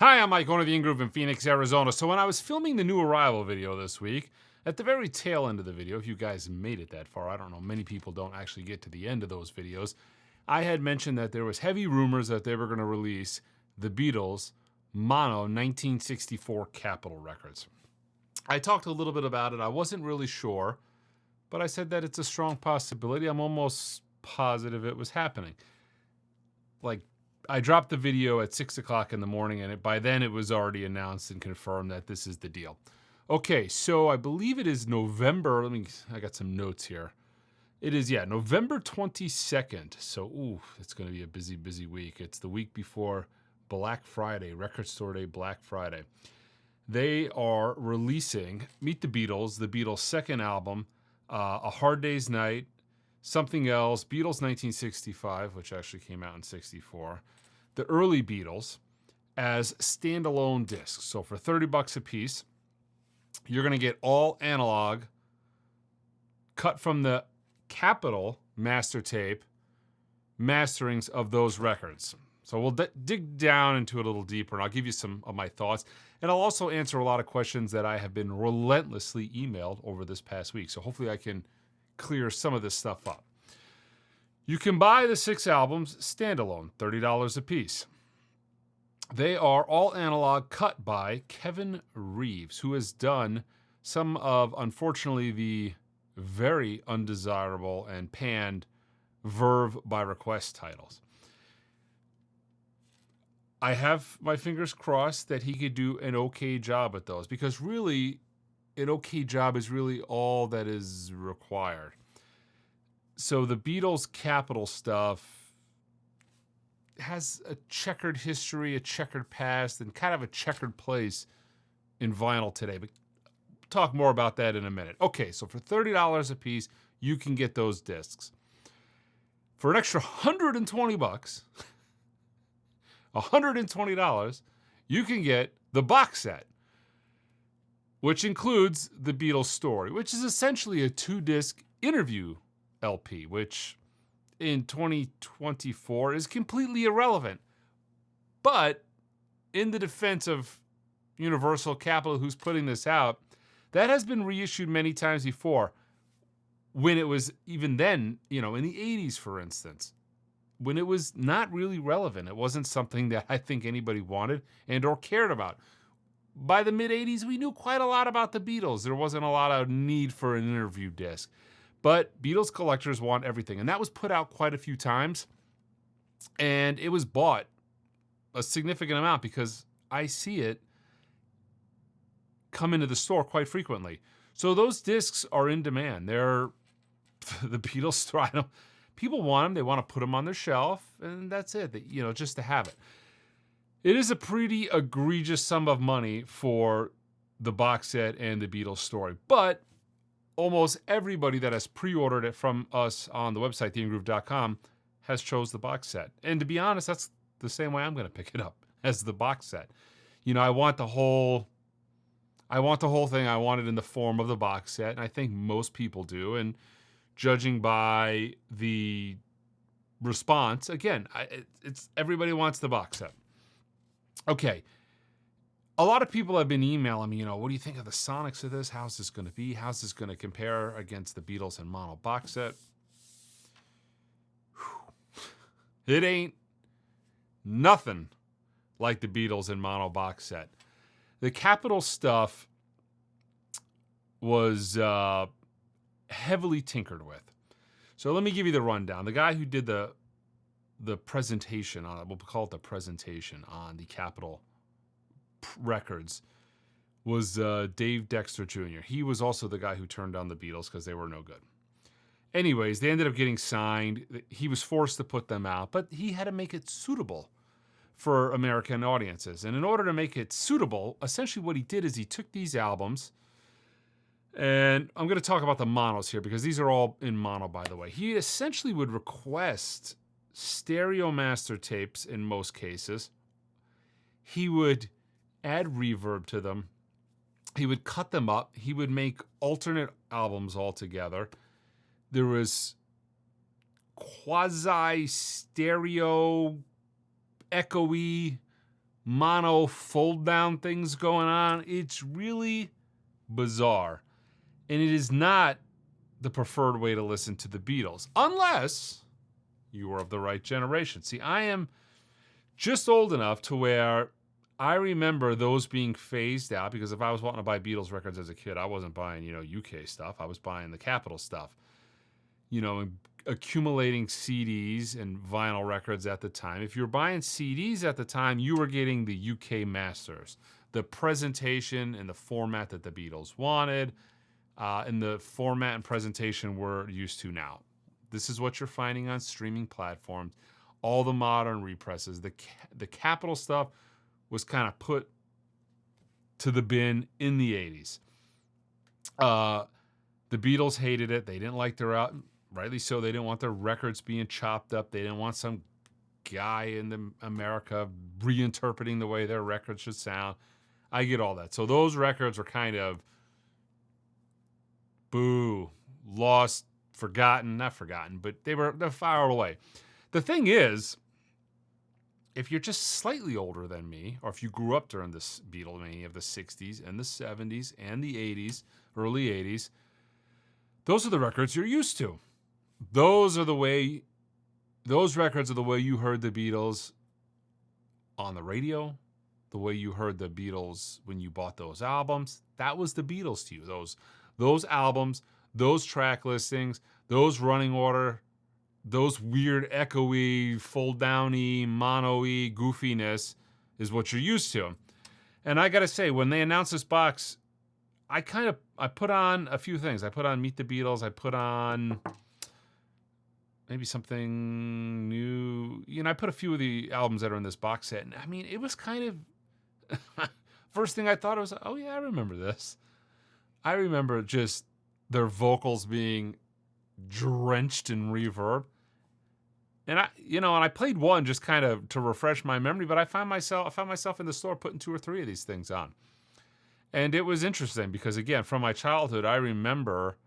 Hi, I'm Mike, owner of the In-Groove in Phoenix, Arizona. So when I was filming the new arrival video this week, at the very tail end of the video, if you guys made it that far, I don't know, many people don't actually get to the end of those videos, I had mentioned that there was heavy rumors that they were going to release the Beatles mono 1964 Capitol records. I talked a little bit about it. I wasn't really sure, but I said that it's a strong possibility. I'm almost positive it was happening. I dropped the video at 6 o'clock in the morning, and by then it was already announced and confirmed that this is the deal. Okay, so I believe it is November. I got some notes here. It is, November 22nd. So, it's going to be a busy, busy week. It's the week before Black Friday, Record Store Day, Black Friday. They are releasing Meet the Beatles' second album, A Hard Day's Night, Something Else, Beatles 1965, which actually came out in 64, the early Beatles, as standalone discs. So for $30 a piece, you're going to get all analog, cut from the Capitol master tape, masterings of those records. So we'll dig down into it a little deeper, and I'll give you some of my thoughts. And I'll also answer a lot of questions that I have been relentlessly emailed over this past week. So hopefully I can clear some of this stuff up. You can buy the 6 albums standalone, $30 a piece. They are all analog, cut by Kevin Reeves, who has done some of, unfortunately, the very undesirable and panned Verve by Request titles. I have my fingers crossed that he could do an okay job at those, because really, an okay job is really all that is required. So the Beatles Capitol stuff has a checkered history, a checkered past, and kind of a checkered place in vinyl today. But we'll talk more about that in a minute. Okay, so for $30 a piece, you can get those discs. For an extra $120, $120, you can get the box set, which includes the Beatles story, which is essentially a 2-disc interview LP, which in 2024 is completely irrelevant. But in the defense of Universal Capitol, who's putting this out, that has been reissued many times before. When it was, even then, in the 80s, for instance, when it was not really relevant. It wasn't something that I think anybody wanted and or cared about. By the mid-80s, we knew quite a lot about the Beatles. There wasn't a lot of need for an interview disc. But Beatles collectors want everything. And that was put out quite a few times. And it was bought a significant amount because I see it come into the store quite frequently. So those discs are in demand. They're the Beatles store. People want them. They want to put them on their shelf. And that's it. Just to have it. It is a pretty egregious sum of money for the box set and the Beatles story. But almost everybody that has pre-ordered it from us on the website, theingroove.com, has chose the box set. And to be honest, that's the same way I'm going to pick it up, as the box set. I want the whole thing. I want it in the form of the box set, and I think most people do. And judging by the response, again, it's everybody wants the box set. Okay. A lot of people have been emailing me, what do you think of the sonics of this? How's this going to be? How's this going to compare against the Beatles in mono box set? It ain't nothing like the Beatles in mono box set. The Capitol stuff was heavily tinkered with. So let me give you the rundown. The guy who did the presentation on it, we'll call it the presentation on the Capitol records, was Dave Dexter Jr. He was also the guy who turned down the Beatles because they were no good. Anyways, they ended up getting signed. He was forced to put them out, but he had to make it suitable for American audiences. And in order to make it suitable, essentially what he did is he took these albums, and I'm going to talk about the monos here because these are all in mono, by the way. He essentially would request stereo master tapes in most cases. He would add reverb to them. He would cut them up. He would make alternate albums altogether. There was quasi-stereo, echoey mono fold down things going on. It's really bizarre. And it is not the preferred way to listen to the Beatles, unless you are of the right generation. See, I am just old enough to where I remember those being phased out, because if I was wanting to buy Beatles records as a kid, I wasn't buying, UK stuff. I was buying the Capitol stuff, and accumulating CDs and vinyl records at the time. If you were buying CDs at the time, you were getting the UK masters, the presentation and the format that the Beatles wanted, and the format and presentation we're used to now. This is what you're finding on streaming platforms. All the modern represses. The Capitol stuff was kind of put to the bin in the 80s. The Beatles hated it. They didn't like their out. Rightly so. They didn't want their records being chopped up. They didn't want some guy in America reinterpreting the way their records should sound. I get all that. So those records were kind of lost, not forgotten, but they're far away. The thing is, if you're just slightly older than me, or if you grew up during this Beatlemania of the 60s and the 70s and the 80s, early 80s, those are the records you're used to. Those records are the way you heard the Beatles on the radio, the way you heard the Beatles when you bought those albums. That was the Beatles to you. Those albums, those track listings, those running order, those weird echoey, fold-downy, mono-y goofiness is what you're used to. And I got to say, when they announced this box, I put on a few things. I put on Meet the Beatles. I put on maybe something new. I put a few of the albums that are in this box set. And I mean, it was kind of... First thing I thought was, oh yeah, I remember this. I remember just their vocals being drenched in reverb. And I played one just kind of to refresh my memory, but I found myself in the store putting 2 or 3 of these things on. And it was interesting because, again, from my childhood, I remember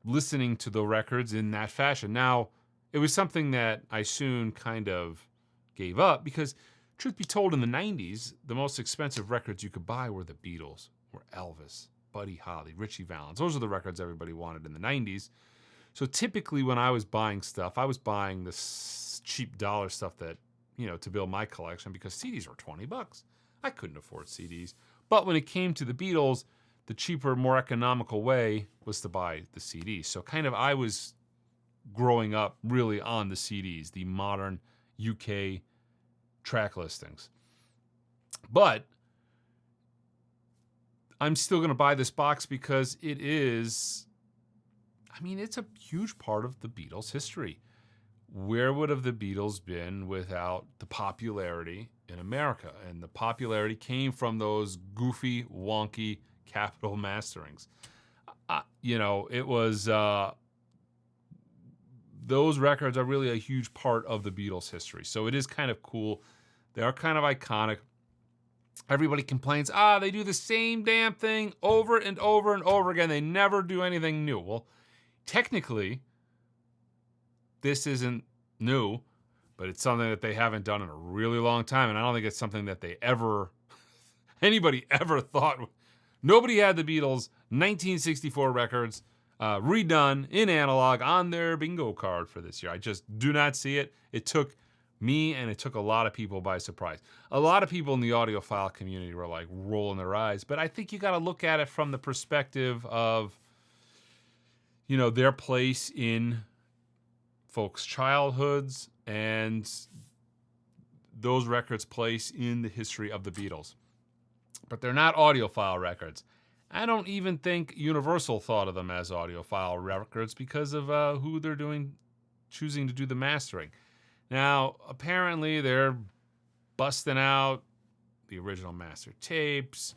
listening to the records in that fashion. Now, it was something that I soon kind of gave up because, truth be told, in the 90s, the most expensive records you could buy were the Beatles, were Elvis, Buddy Holly, Ritchie Valens. Those are the records everybody wanted in the 90s. So typically when I was buying stuff, I was buying this cheap dollar stuff that, to build my collection because CDs were $20. I couldn't afford CDs. But when it came to the Beatles, the cheaper, more economical way was to buy the CDs. So kind of I was growing up really on the CDs, the modern UK track listings. But I'm still going to buy this box because it's a huge part of the Beatles' history. Where would have the Beatles been without the popularity in America? And the popularity came from those goofy, wonky Capitol masterings. It was... those records are really a huge part of the Beatles' history. So it is kind of cool. They are kind of iconic. Everybody complains, they do the same damn thing over and over and over again. They never do anything new. Well, technically, this isn't new, but it's something that they haven't done in a really long time. And I don't think it's something that anybody ever thought. Nobody had the Beatles' 1964 records redone in analog on their bingo card for this year. I just do not see it. It took me and it took a lot of people by surprise. A lot of people in the audiophile community were like rolling their eyes, but I think you got to look at it from the perspective of, their place in folks' childhoods and those records' place in the history of the Beatles. But they're not audiophile records. I don't even think Universal thought of them as audiophile records because of who they're choosing to do the mastering. Now, apparently they're busting out the original master tapes,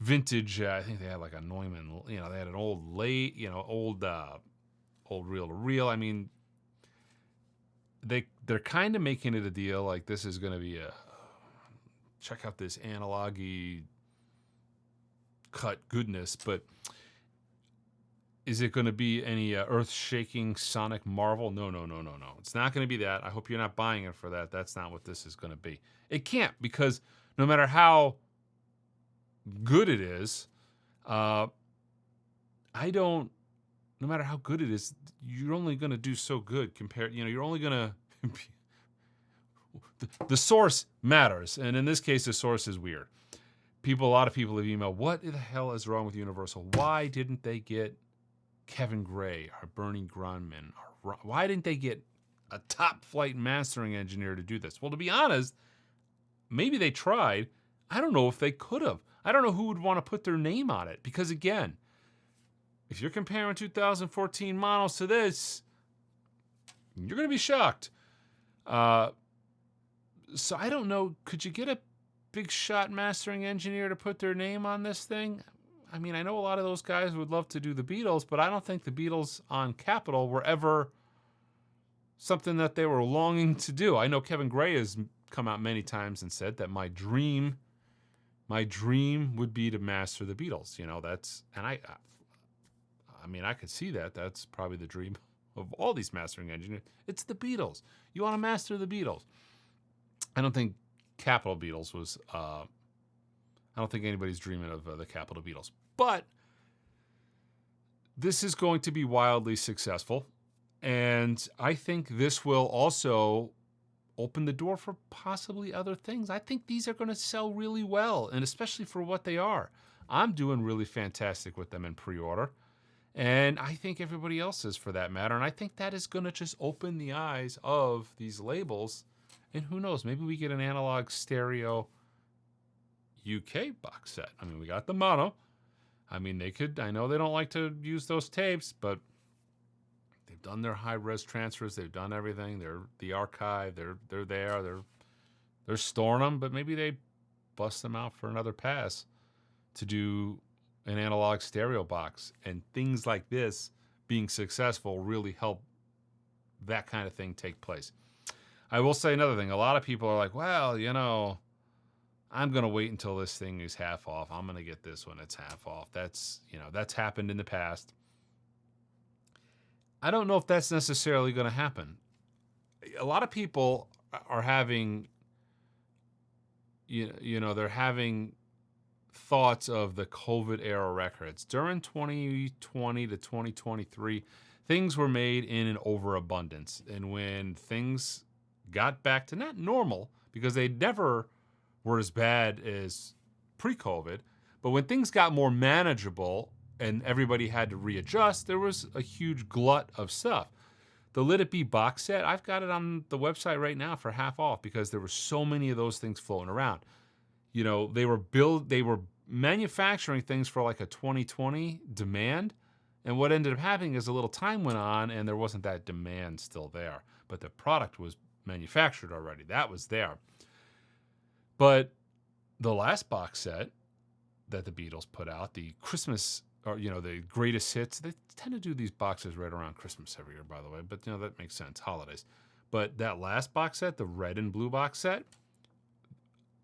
vintage. I think they had like a Neumann. They had an old old reel-to-reel. I mean, they're kind of making it a deal like this is going to be check out this analog-y cut goodness, but Is it going to be any earth-shaking sonic marvel? No, no, no, no, no. It's not going to be that. I hope you're not buying it for that. That's not what this is going to be. It can't, because no matter how good it is, no matter how good it is, you're only going to do so good compared, you're only going to, the source matters. And in this case, the source is weird. A lot of people have emailed, what the hell is wrong with Universal? Why didn't they get Kevin Gray or Bernie Grunman? Why didn't they get a top flight mastering engineer to do this? Well, to be honest, maybe they tried. I don't know if they could have. I don't know who would want to put their name on it, because again, if you're comparing 2014 models to this, you're going to be shocked. So I don't know. Could you get a big shot mastering engineer to put their name on this thing? I mean, I know a lot of those guys would love to do the Beatles, but I don't think the Beatles on Capitol were ever something that they were longing to do. I know Kevin Gray has come out many times and said that my dream would be to master the Beatles. And I could see that. That's probably the dream of all these mastering engineers. It's the Beatles. You want to master the Beatles. I don't think Capitol Beatles was, I don't think anybody's dreaming of the Capitol Beatles. But this is going to be wildly successful. And I think this will also open the door for possibly other things. I think these are going to sell really well, and especially for what they are. I'm doing really fantastic with them in pre-order. And I think everybody else is, for that matter. And I think that is going to just open the eyes of these labels. And who knows, maybe we get an analog stereo UK box set. I mean, we got the mono. I mean, I know they don't like to use those tapes, but they've done their high-res transfers. They've done everything. They're the archive. They're there. They're storing them, but maybe they bust them out for another pass to do an analog stereo box. And things like this being successful really help that kind of thing take place. I will say another thing. A lot of people are like, well, I'm going to wait until this thing is half off. I'm going to get this when it's half off. That's happened in the past. I don't know if that's necessarily going to happen. A lot of people are having, they're having thoughts of the COVID era records. During 2020 to 2023, things were made in an overabundance. And when things got back to not normal, because they never were as bad as pre-COVID, but when things got more manageable and everybody had to readjust, there was a huge glut of stuff. The Let It Be box set, I've got it on the website right now for half off because there were so many of those things floating around. They were manufacturing things for like a 2020 demand, and what ended up happening is a little time went on and there wasn't that demand still there, but the product was manufactured already. That was there. But the last box set that the Beatles put out, the Christmas, or the greatest hits, they tend to do these boxes right around Christmas every year, by the way, but that makes sense, holidays. But that last box set, the red and blue box set,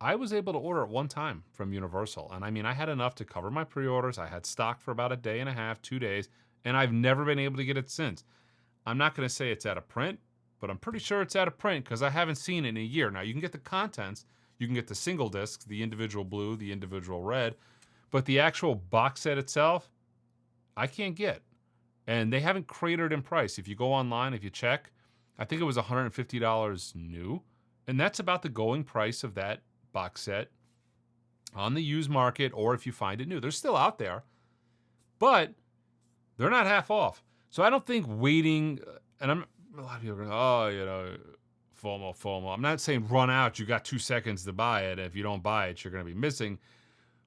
I was able to order it one time from Universal. And I mean, I had enough to cover my pre-orders. I had stock for about a day and a half, 2 days, and I've never been able to get it since. I'm not going to say it's out of print, but I'm pretty sure it's out of print because I haven't seen it in a year. Now, you can get the contents. You can get the single discs, the individual blue, the individual red, but the actual box set itself, I can't get. And they haven't cratered in price. If you go online, if you check, I think it was $150 new, and that's about the going price of that box set on the used market, or if you find it new. They're still out there, but they're not half off. So I don't think waiting, and a lot of people are going, FOMO. I'm not saying run out, you got 2 seconds to buy it. If you don't buy it, you're going to be missing.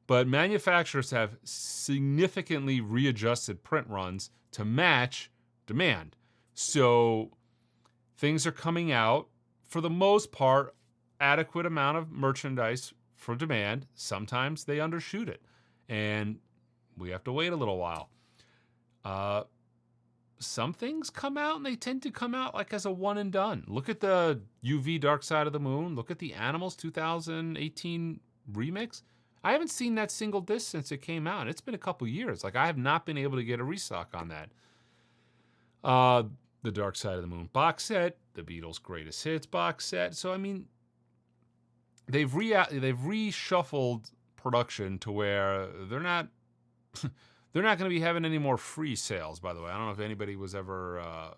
But manufacturers have significantly readjusted print runs to match demand. So things are coming out, for the most part, adequate amount of merchandise for demand. Sometimes they undershoot it, and we have to wait a little while. Some things come out, and they tend to come out like as a one and done. Look at the UV Dark Side of the Moon. Look at the Animals 2018 remix. I haven't seen that single disc since it came out. It's been a couple years. Like, I have not been able to get a restock on that. The Dark Side of the Moon box set, the Beatles Greatest Hits box set. So, I mean, they've reshuffled production to where they're not they're not going to be having any more free sales, by the way. I don't know if anybody was ever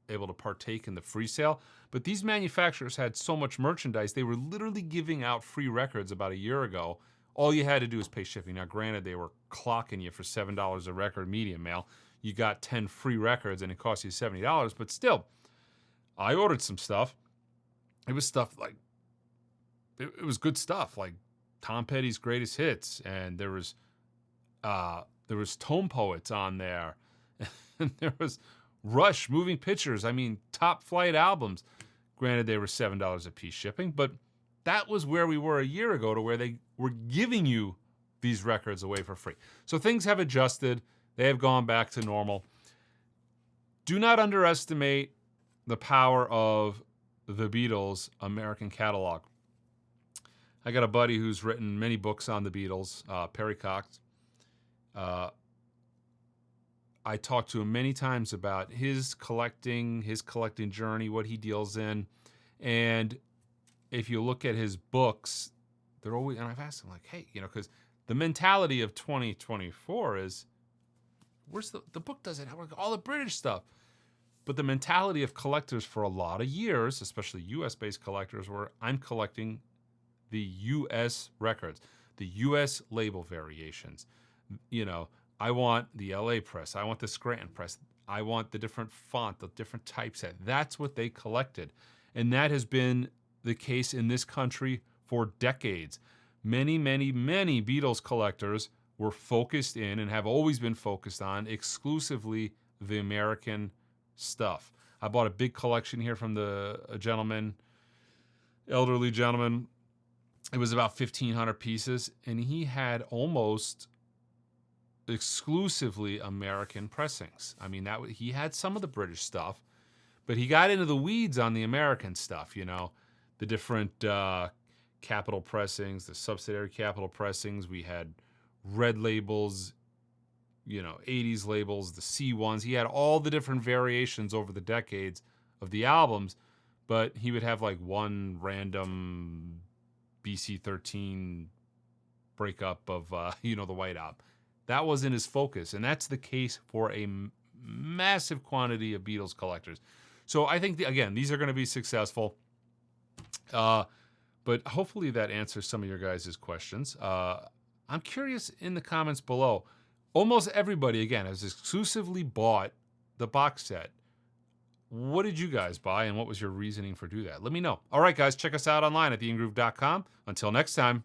able to partake in the free sale, but these manufacturers had so much merchandise, they were literally giving out free records about a year ago. All you had to do was pay shipping. Now, granted, they were clocking you for $7 a record medium mail. You got 10 free records and it cost you $70, but still, I ordered some stuff. It was stuff like, it was good stuff, like Tom Petty's Greatest Hits, and there was Tone Poets on there, and there was Rush Moving Pictures. I mean, top flight albums. Granted, they were $7 a piece shipping, but that was where we were a year ago, to where they were giving you these records away for free. So things have adjusted. They have gone back to normal. Do not underestimate the power of the Beatles American catalog. I got a buddy who's written many books on the Beatles, Perry Cox. I talked to him many times about his collecting journey, what he deals in. And if you look at his books, they're always, and I've asked him, like, hey, because the mentality of 2024 is, where's the book doesn't have all the British stuff. But the mentality of collectors for a lot of years, especially US-based collectors, were, I'm collecting the US records, the US label variations. I want the LA press. I want the Scranton press. I want the different font, the different typeset. That's what they collected. And that has been the case in this country for decades. Many, many, many Beatles collectors were focused in, and have always been focused on, exclusively the American stuff. I bought a big collection here from a gentleman, elderly gentleman. It was about 1,500 pieces, and he had almost exclusively American pressings. I mean, he had some of the British stuff, but he got into the weeds on the American stuff, the different capital pressings, the subsidiary capital pressings. We had red labels, 80s labels, the C ones. He had all the different variations over the decades of the albums, but he would have like one random BC-13 breakup of, the White Album. That wasn't his focus, and that's the case for a massive quantity of Beatles collectors. So I think, again, these are going to be successful, but hopefully that answers some of your guys' questions. I'm curious in the comments below. Almost everybody, again, has exclusively bought the box set. What did you guys buy, and what was your reasoning for doing that? Let me know. All right, guys, check us out online at theingroove.com. Until next time.